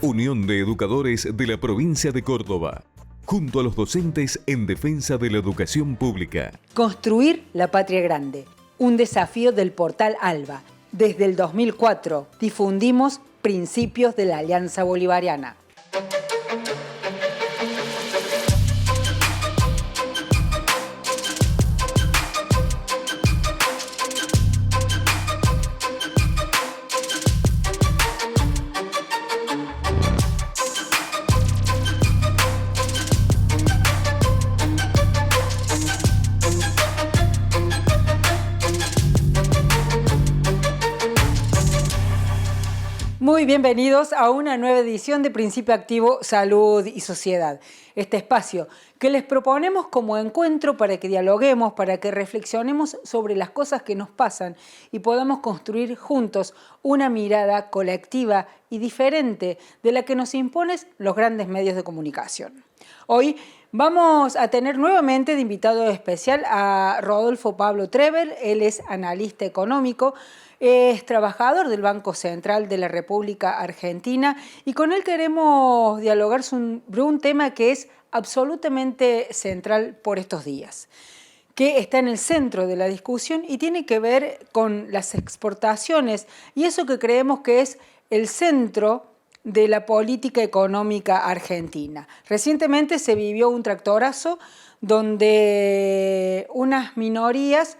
Unión de Educadores de la Provincia de Córdoba, junto a los docentes en defensa de la educación pública. Construir la patria grande, un desafío del portal ALBA. Desde el 2004 difundimos principios de la Alianza Bolivariana. Muy bienvenidos a una nueva edición de Principio Activo, Salud y Sociedad. Este espacio que les proponemos como encuentro para que dialoguemos, para que reflexionemos sobre las cosas que nos pasan y podamos construir juntos una mirada colectiva y diferente de la que nos imponen los grandes medios de comunicación. Hoy vamos a tener nuevamente de invitado especial a Rodolfo Pablo Treber. Él es analista económico, es trabajador del Banco Central de la República Argentina y con él queremos dialogar sobre un tema que es absolutamente central por estos días, que está en el centro de la discusión y tiene que ver con las exportaciones y eso que creemos que es el centro de la política económica argentina. Recientemente se vivió un tractorazo donde unas minorías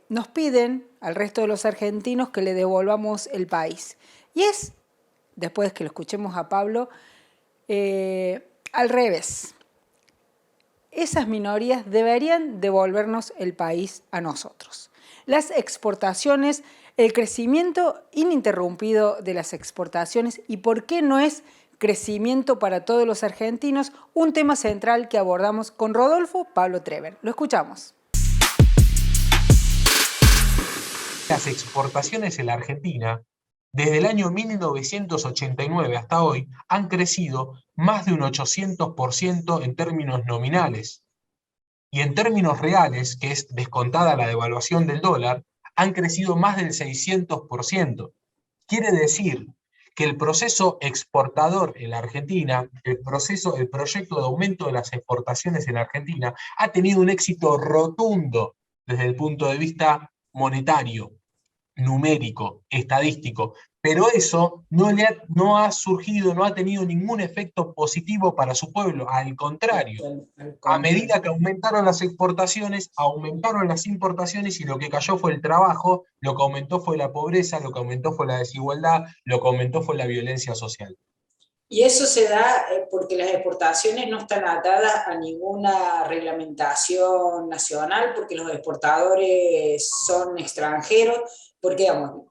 nos piden al resto de los argentinos que le devolvamos el país. Y es, después que lo escuchemos a Pablo, al revés. Esas minorías deberían devolvernos el país a nosotros. Las exportaciones, el crecimiento ininterrumpido de las exportaciones y por qué no es crecimiento para todos los argentinos, un tema central que abordamos con Rodolfo Pablo Treber. Lo escuchamos. Las exportaciones en la Argentina, desde el año 1989 hasta hoy, han crecido más de un 800% en términos nominales. Y en términos reales, que es descontada la devaluación del dólar, han crecido más del 600%. Quiere decir que el proceso exportador en la Argentina, el proyecto de aumento de las exportaciones en la Argentina, ha tenido un éxito rotundo desde el punto de vista monetario, numérico, estadístico, pero eso no ha surgido, no ha tenido ningún efecto positivo para su pueblo, al contrario. A medida que aumentaron las exportaciones, aumentaron las importaciones y lo que cayó fue el trabajo, lo que aumentó fue la pobreza, lo que aumentó fue la desigualdad, lo que aumentó fue la violencia social. Y eso se da porque las exportaciones no están atadas a ninguna reglamentación nacional, porque los exportadores son extranjeros, porque digamos,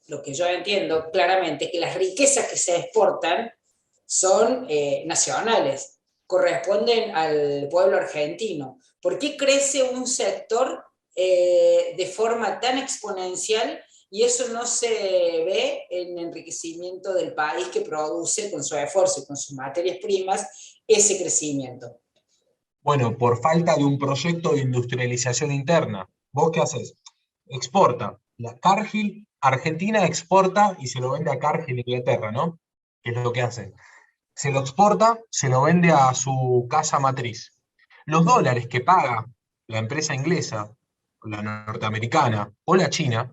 lo que yo entiendo claramente es que las riquezas que se exportan son nacionales, corresponden al pueblo argentino. ¿Por qué crece un sector de forma tan exponencial? Y eso no se ve en el enriquecimiento del país que produce con su esfuerzo y con sus materias primas ese crecimiento. Bueno, por falta de un proyecto de industrialización interna. ¿Vos qué haces? Exporta. La Cargill, Argentina exporta y se lo vende a Cargill, Inglaterra, ¿no? ¿Qué es lo que hacen? Se lo exporta, se lo vende a su casa matriz. Los dólares que paga la empresa inglesa, la norteamericana o la china,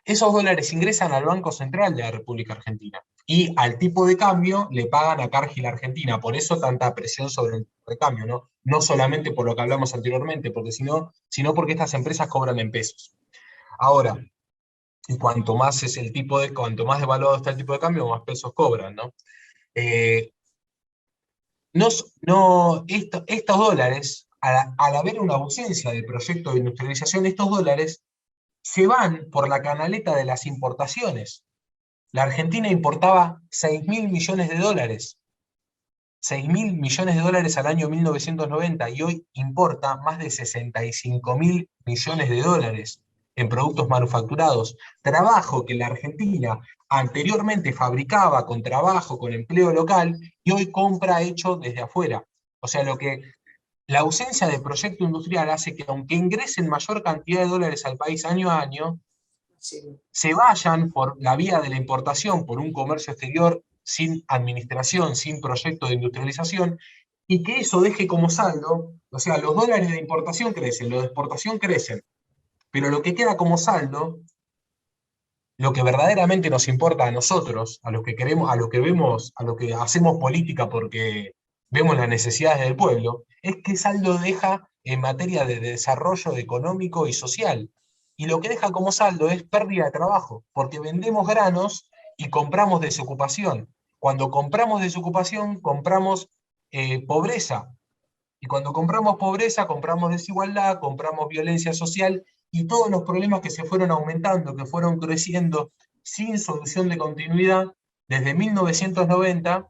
esos dólares ingresan al Banco Central de la República Argentina y al tipo de cambio le pagan a Cargill Argentina. Por eso tanta presión sobre el tipo de cambio, ¿no? No solamente por lo que hablamos anteriormente, sino porque estas empresas cobran en pesos. Ahora, y cuanto más devaluado está el tipo de cambio, más pesos cobran, ¿no? Estos dólares, al haber una ausencia de proyecto de industrialización, estos dólares se van por la canaleta de las importaciones. La Argentina importaba 6.000 millones de dólares. 6.000 millones de dólares al año 1990 y hoy importa más de 65.000 millones de dólares en productos manufacturados. Trabajo que la Argentina anteriormente fabricaba con trabajo, con empleo local y hoy compra hecho desde afuera. O sea, la ausencia de proyecto industrial hace que aunque ingresen mayor cantidad de dólares al país año a año, se vayan por la vía de la importación, por un comercio exterior sin administración, sin proyecto de industrialización, y que eso deje como saldo, o sea, los dólares de importación crecen, los de exportación crecen, pero lo que queda como saldo, lo que verdaderamente nos importa a nosotros, a los que queremos, a los que vemos, a los que hacemos política porque vemos las necesidades del pueblo, es qué saldo deja en materia de desarrollo económico y social. Y lo que deja como saldo es pérdida de trabajo, porque vendemos granos y compramos desocupación. Cuando compramos desocupación, compramos pobreza. Y cuando compramos pobreza, compramos desigualdad, compramos violencia social y todos los problemas que se fueron aumentando, que fueron creciendo sin solución de continuidad desde 1990,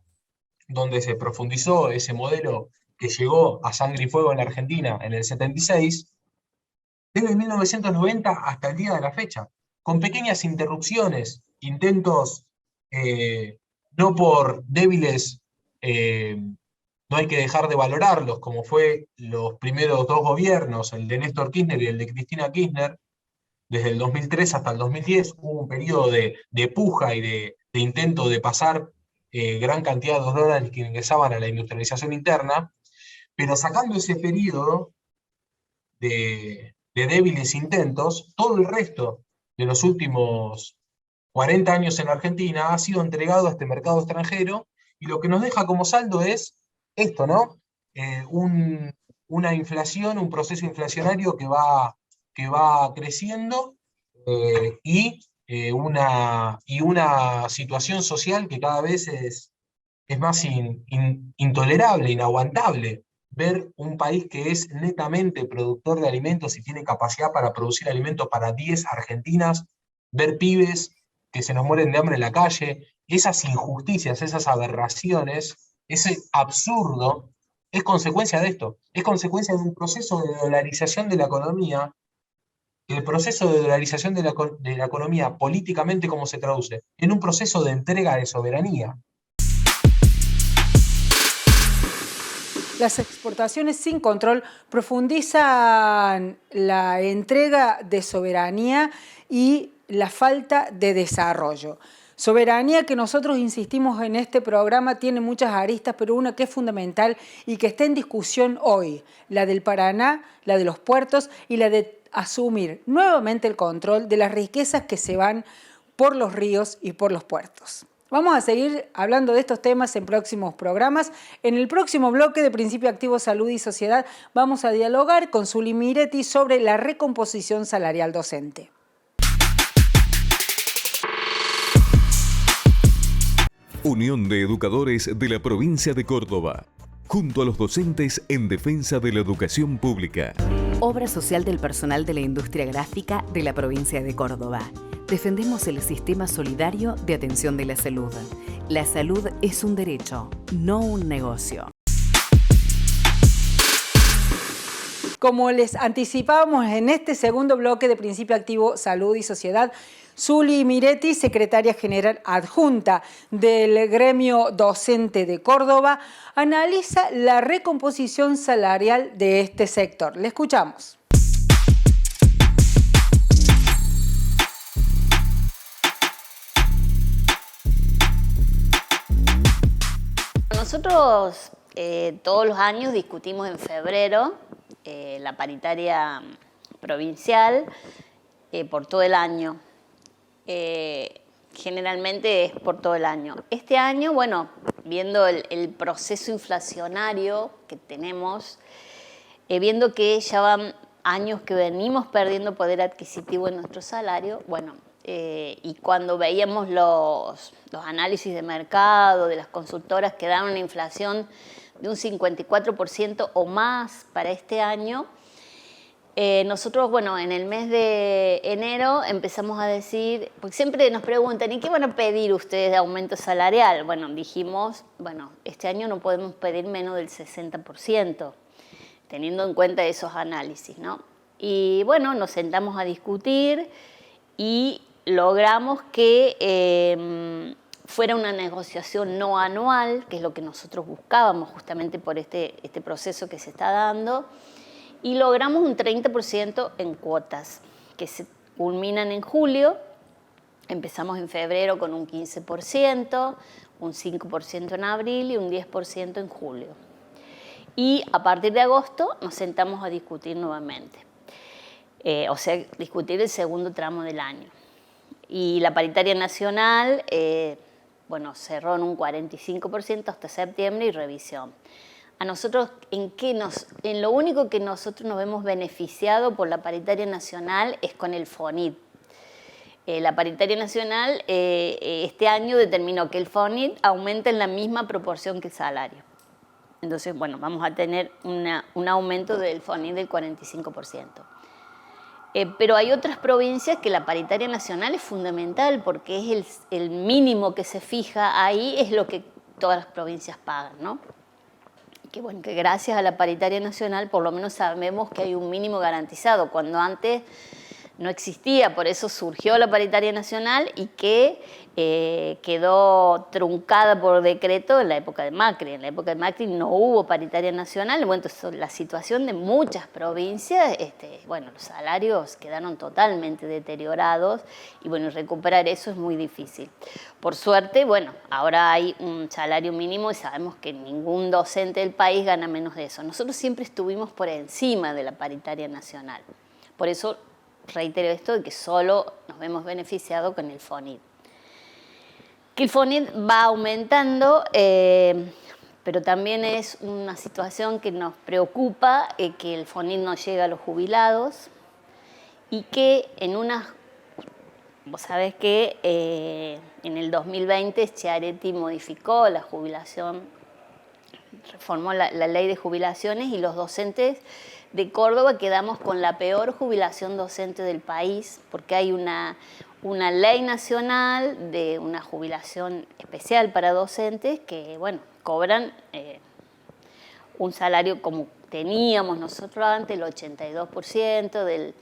donde se profundizó ese modelo que llegó a sangre y fuego en la Argentina en el 76, desde 1990 hasta el día de la fecha, con pequeñas interrupciones, intentos no por débiles, no hay que dejar de valorarlos, como fue los primeros dos gobiernos, el de Néstor Kirchner y el de Cristina Kirchner, desde el 2003 hasta el 2010 hubo un periodo de puja y de intento de pasar gran cantidad de dólares que ingresaban a la industrialización interna, pero sacando ese periodo de débiles intentos, todo el resto de los últimos 40 años en Argentina ha sido entregado a este mercado extranjero y lo que nos deja como saldo es esto, ¿no? Una inflación, un proceso inflacionario que va creciendo y una situación social que cada vez es más intolerable, inaguantable. Ver un país que es netamente productor de alimentos y tiene capacidad para producir alimentos para 10 argentinas, ver pibes que se nos mueren de hambre en la calle, esas injusticias, esas aberraciones, ese absurdo, es consecuencia de esto, es consecuencia de un proceso de dolarización de la economía. El proceso de dolarización de la economía políticamente, ¿cómo se traduce? En un proceso de entrega de soberanía. Las exportaciones sin control profundizan la entrega de soberanía y la falta de desarrollo. Soberanía que nosotros insistimos en este programa tiene muchas aristas, pero una que es fundamental y que está en discusión hoy, la del Paraná, la de los puertos y la de asumir nuevamente el control de las riquezas que se van por los ríos y por los puertos. Vamos a seguir hablando de estos temas en próximos programas. En el próximo bloque de Principio Activo Salud y Sociedad vamos a dialogar con Zuli Miretti sobre la recomposición salarial docente. Unión de Educadores de la Provincia de Córdoba, junto a los docentes en defensa de la educación pública. Obra social del personal de la industria gráfica de la provincia de Córdoba. Defendemos el sistema solidario de atención de la salud. La salud es un derecho, no un negocio. Como les anticipábamos en este segundo bloque de Principio Activo Salud y Sociedad, Zuli Miretti, secretaria general adjunta del gremio docente de Córdoba, analiza la recomposición salarial de este sector. Le escuchamos. Nosotros todos los años discutimos en febrero la paritaria provincial por todo el año. Generalmente es por todo el año. Este año, bueno, viendo el proceso inflacionario que tenemos, viendo que ya van años que venimos perdiendo poder adquisitivo en nuestro salario, bueno, y cuando veíamos los análisis de mercado de las consultoras que dan una inflación de un 54% o más para este año, nosotros, bueno, en el mes de enero empezamos a decir, porque siempre nos preguntan, ¿y qué van a pedir ustedes de aumento salarial? Bueno, dijimos, bueno, este año no podemos pedir menos del 60%, teniendo en cuenta esos análisis, ¿no? Y bueno, nos sentamos a discutir y logramos que fuera una negociación no anual, que es lo que nosotros buscábamos justamente por este proceso que se está dando, y logramos un 30% en cuotas que se culminan en julio Empezamos en febrero con un 15%, un 5% en abril y un 10% en julio. Y a partir de agosto nos sentamos a discutir nuevamente, o sea, discutir el segundo tramo del año. Y la paritaria nacional, cerró en un 45% hasta septiembre y revisión. A nosotros, en lo único que nosotros nos hemos beneficiado por la paritaria nacional es con el FONIT. La paritaria nacional este año determinó que el FONIT aumenta en la misma proporción que el salario. Entonces, vamos a tener un aumento del FONIT del 45%. Pero hay otras provincias que la paritaria nacional es fundamental porque es el mínimo que se fija ahí, es lo que todas las provincias pagan, ¿no? Que gracias a la paritaria nacional por lo menos sabemos que hay un mínimo garantizado, cuando antes no existía, por eso surgió la paritaria nacional y que quedó truncada por decreto en la época de Macri. En la época de Macri no hubo paritaria nacional. Entonces la situación de muchas provincias, los salarios quedaron totalmente deteriorados y recuperar eso es muy difícil. Por suerte, ahora hay un salario mínimo y sabemos que ningún docente del país gana menos de eso. Nosotros siempre estuvimos por encima de la paritaria nacional. Por eso reitero esto de que solo nos vemos beneficiados con el FONIT. Que el FONIT va aumentando, pero también es una situación que nos preocupa, que el FONIT no llega a los jubilados y que vos sabés que en el 2020 Schiaretti modificó la jubilación, reformó la ley de jubilaciones y los docentes de Córdoba quedamos con la peor jubilación docente del país porque hay una ley nacional de una jubilación especial para docentes que, cobran un salario como teníamos nosotros antes, el 82%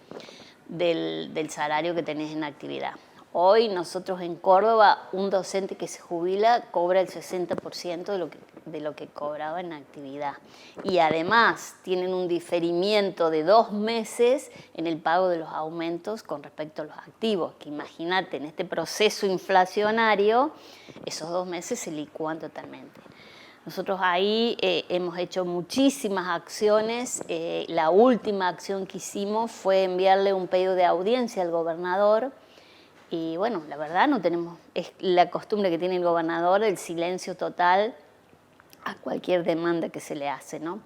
del salario que tenés en actividad. Hoy nosotros en Córdoba, un docente que se jubila cobra el 60% de lo que cobraba en actividad. Y además tienen un diferimiento de 2 meses en el pago de los aumentos con respecto a los activos, que imagínate, en este proceso inflacionario, esos 2 meses se licúan totalmente. Nosotros ahí hemos hecho muchísimas acciones. La última acción que hicimos fue enviarle un pedido de audiencia al gobernador. Y la verdad es la costumbre que tiene el gobernador, el silencio total a cualquier demanda que se le hace, ¿no?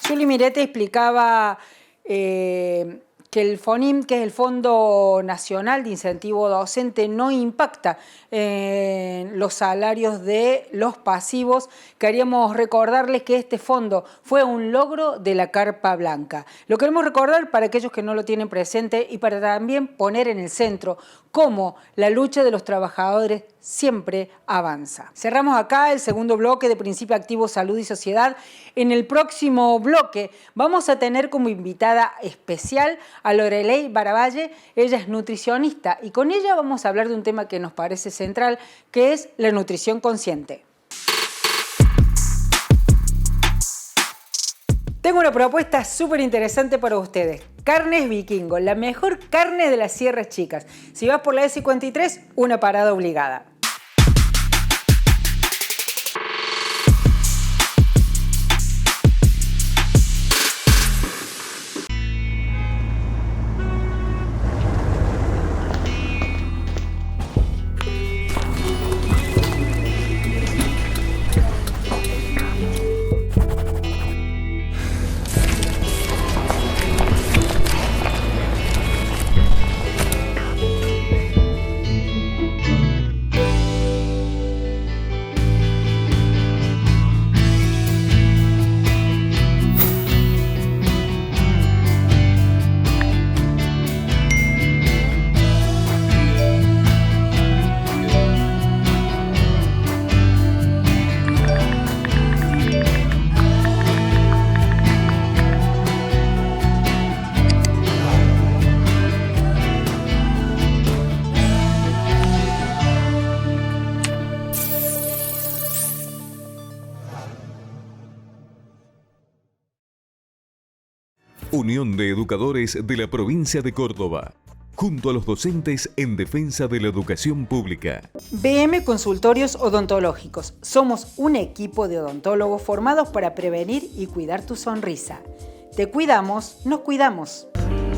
Juli Miretti explicaba que el FONIM, que es el Fondo Nacional de Incentivo Docente, no impacta en los salarios de los pasivos. Queríamos recordarles que este fondo fue un logro de la Carpa Blanca. Lo queremos recordar para aquellos que no lo tienen presente y para también poner en el centro cómo la lucha de los trabajadores siempre avanza. Cerramos acá el segundo bloque de Principio Activo Salud y Sociedad. En el próximo bloque vamos a tener como invitada especial a Lorelei Baravalle. Ella es nutricionista y con ella vamos a hablar de un tema que nos parece central, que es la nutrición consciente. Tengo una propuesta súper interesante para ustedes. Carnes Vikingo, la mejor carne de las Sierras Chicas. Si vas por la E53, una parada obligada. Unión de Educadores de la Provincia de Córdoba, junto a los docentes en defensa de la educación pública. BM Consultorios Odontológicos. Somos un equipo de odontólogos formados para prevenir y cuidar tu sonrisa. Te cuidamos, nos cuidamos.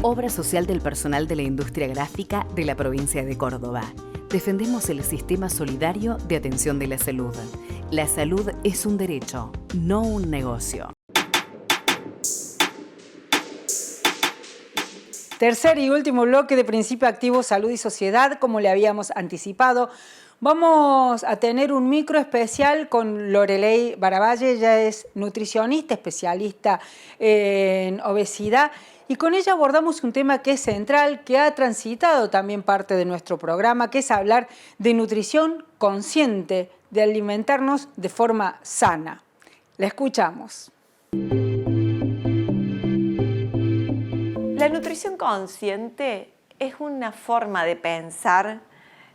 Obra social del personal de la industria gráfica de la provincia de Córdoba. Defendemos el sistema solidario de atención de la salud. La salud es un derecho, no un negocio. Tercer y último bloque de Principio Activo Salud y Sociedad, como le habíamos anticipado. Vamos a tener un micro especial con Loreley Baravalle. Ella es nutricionista, especialista en obesidad, y con ella abordamos un tema que es central, que ha transitado también parte de nuestro programa, que es hablar de nutrición consciente, de alimentarnos de forma sana. La escuchamos. La nutrición consciente es una forma de pensar,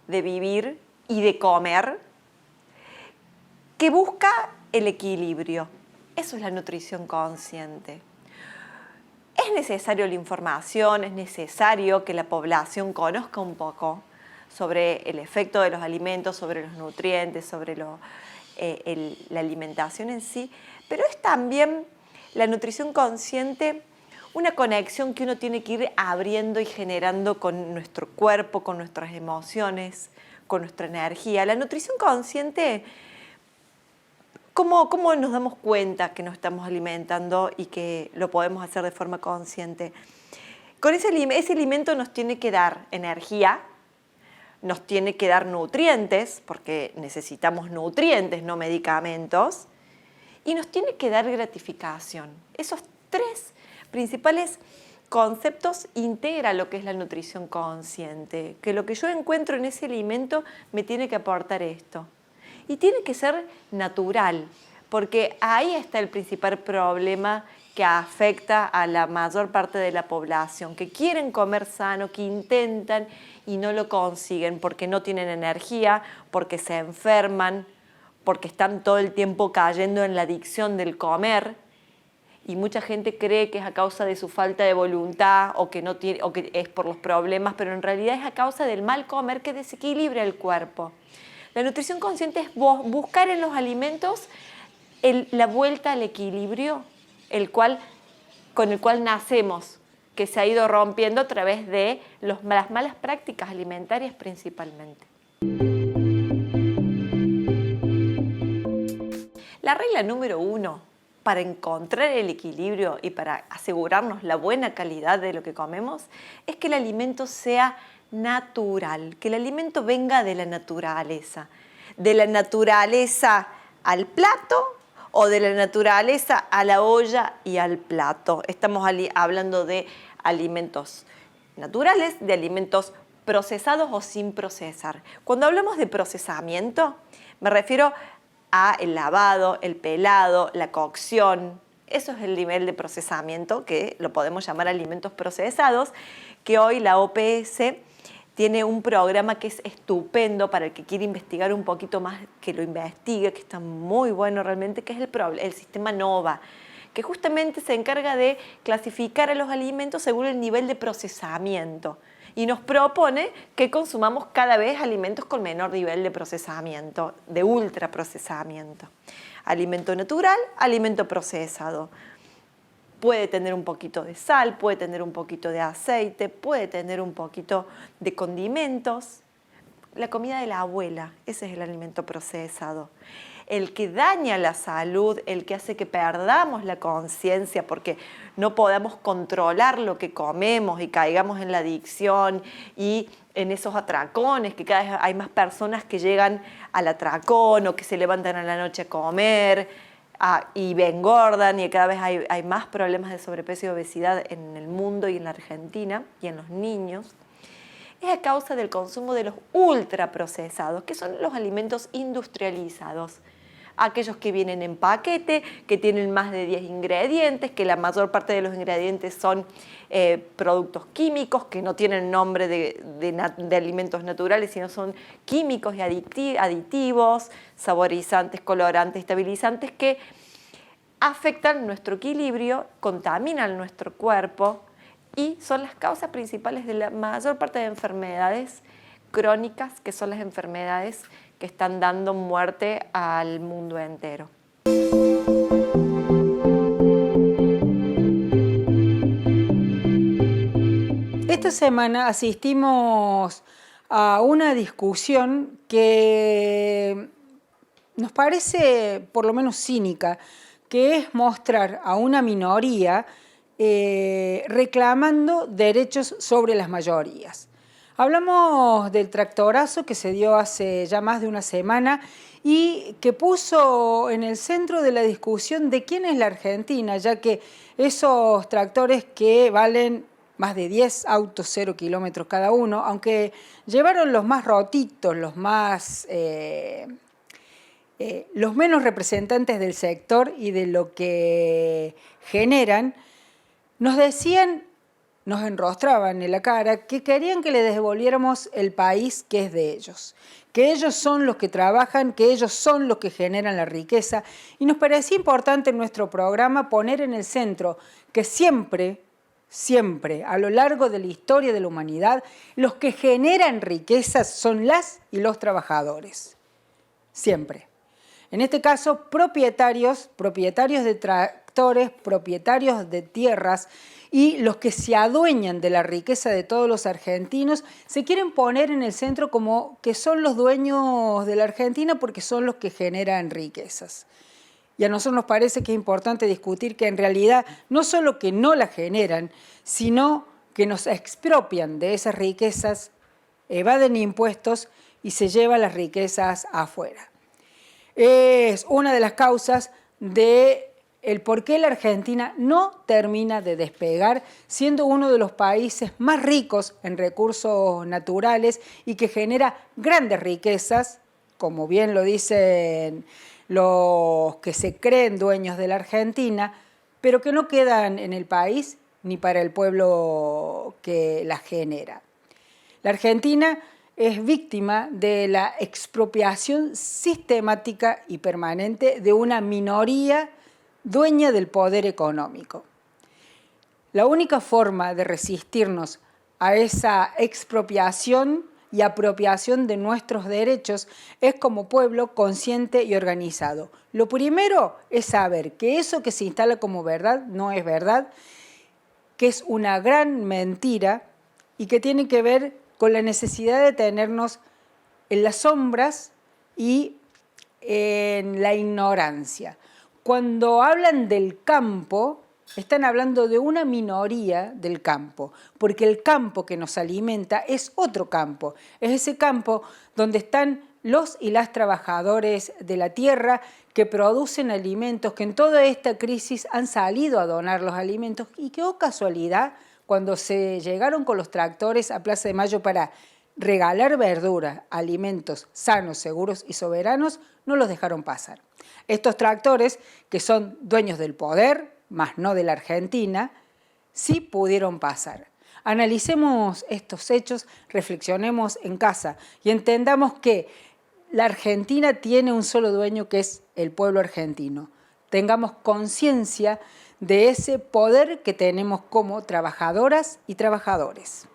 de vivir y de comer que busca el equilibrio. Eso es la nutrición consciente. Es necesario la información, es necesario que la población conozca un poco sobre el efecto de los alimentos, sobre los nutrientes, sobre la alimentación en sí, pero es también la nutrición consciente una conexión que uno tiene que ir abriendo y generando con nuestro cuerpo, con nuestras emociones, con nuestra energía. La nutrición consciente, ¿cómo nos damos cuenta que nos estamos alimentando y que lo podemos hacer de forma consciente? Con ese alimento nos tiene que dar energía, nos tiene que dar nutrientes, porque necesitamos nutrientes, no medicamentos, y nos tiene que dar gratificación. Esos tres principales conceptos integra lo que es la nutrición consciente, que lo que yo encuentro en ese alimento me tiene que aportar esto. Y tiene que ser natural, porque ahí está el principal problema que afecta a la mayor parte de la población, que quieren comer sano, que intentan y no lo consiguen porque no tienen energía, porque se enferman, porque están todo el tiempo cayendo en la adicción del comer. Y mucha gente cree que es a causa de su falta de voluntad o que es por los problemas, pero en realidad es a causa del mal comer que desequilibra el cuerpo. La nutrición consciente es buscar en los alimentos la vuelta al equilibrio, con el cual nacemos, que se ha ido rompiendo a través de las malas prácticas alimentarias principalmente. La regla número 1 para encontrar el equilibrio y para asegurarnos la buena calidad de lo que comemos es que el alimento sea natural, que el alimento venga de la naturaleza al plato o de la naturaleza a la olla y al plato. Estamos hablando de alimentos naturales, de alimentos procesados o sin procesar. Cuando hablamos de procesamiento, me refiero a el lavado, el pelado, la cocción. Eso es el nivel de procesamiento, que lo podemos llamar alimentos procesados, que hoy la OPS tiene un programa que es estupendo para el que quiere investigar un poquito más, que lo investigue, que está muy bueno realmente, que es el sistema NOVA, que justamente se encarga de clasificar a los alimentos según el nivel de procesamiento. Y nos propone que consumamos cada vez alimentos con menor nivel de procesamiento, de ultraprocesamiento. Alimento natural, alimento procesado. Puede tener un poquito de sal, puede tener un poquito de aceite, puede tener un poquito de condimentos. La comida de la abuela, ese es el alimento procesado. El que daña la salud, el que hace que perdamos la conciencia porque no podamos controlar lo que comemos y caigamos en la adicción y en esos atracones, que cada vez hay más personas que llegan al atracón o que se levantan a la noche a comer y engordan, y cada vez hay más problemas de sobrepeso y obesidad en el mundo y en la Argentina y en los niños. Es a causa del consumo de los ultraprocesados, que son los alimentos industrializados. Aquellos que vienen en paquete, que tienen más de 10 ingredientes, que la mayor parte de los ingredientes son productos químicos, que no tienen nombre de alimentos naturales, sino son químicos y aditivos, saborizantes, colorantes, estabilizantes, que afectan nuestro equilibrio, contaminan nuestro cuerpo y son las causas principales de la mayor parte de enfermedades crónicas, que son las enfermedades que están dando muerte al mundo entero. Esta semana asistimos a una discusión que nos parece por lo menos cínica, que es mostrar a una minoría reclamando derechos sobre las mayorías. Hablamos del tractorazo que se dio hace ya más de una semana y que puso en el centro de la discusión de quién es la Argentina, ya que esos tractores que valen más de 10 autos, 0 kilómetros cada uno, aunque llevaron los más rotitos, los menos representantes del sector y de lo que generan, nos decían, nos enrostraban en la cara que querían que le devolviéramos el país que es de ellos, que ellos son los que trabajan, que ellos son los que generan la riqueza, y nos parecía importante en nuestro programa poner en el centro que siempre, a lo largo de la historia de la humanidad, los que generan riquezas son las y los trabajadores, siempre. En este caso, propietarios de tractores, propietarios de tierras y los que se adueñan de la riqueza de todos los argentinos se quieren poner en el centro como que son los dueños de la Argentina porque son los que generan riquezas. Y a nosotros nos parece que es importante discutir que en realidad no solo que no la generan, sino que nos expropian de esas riquezas, evaden impuestos y se llevan las riquezas afuera. Es una de las causas de el por qué la Argentina no termina de despegar, siendo uno de los países más ricos en recursos naturales y que genera grandes riquezas, como bien lo dicen los que se creen dueños de la Argentina, pero que no quedan en el país ni para el pueblo que la genera. La Argentina es víctima de la expropiación sistemática y permanente de una minoría dueña del poder económico. La única forma de resistirnos a esa expropiación y apropiación de nuestros derechos es como pueblo consciente y organizado. Lo primero es saber que eso que se instala como verdad no es verdad, que es una gran mentira y que tiene que ver con la necesidad de tenernos en las sombras y en la ignorancia. Cuando hablan del campo, están hablando de una minoría del campo, porque el campo que nos alimenta es otro campo, es ese campo donde están los y las trabajadores de la tierra que producen alimentos, que en toda esta crisis han salido a donar los alimentos y que, oh casualidad, cuando se llegaron con los tractores a Plaza de Mayo para regalar verdura, alimentos sanos, seguros y soberanos, no los dejaron pasar. Estos tractores, que son dueños del poder, más no de la Argentina, sí pudieron pasar. Analicemos estos hechos, reflexionemos en casa y entendamos que la Argentina tiene un solo dueño, que es el pueblo argentino. Tengamos conciencia de ese poder que tenemos como trabajadoras y trabajadores.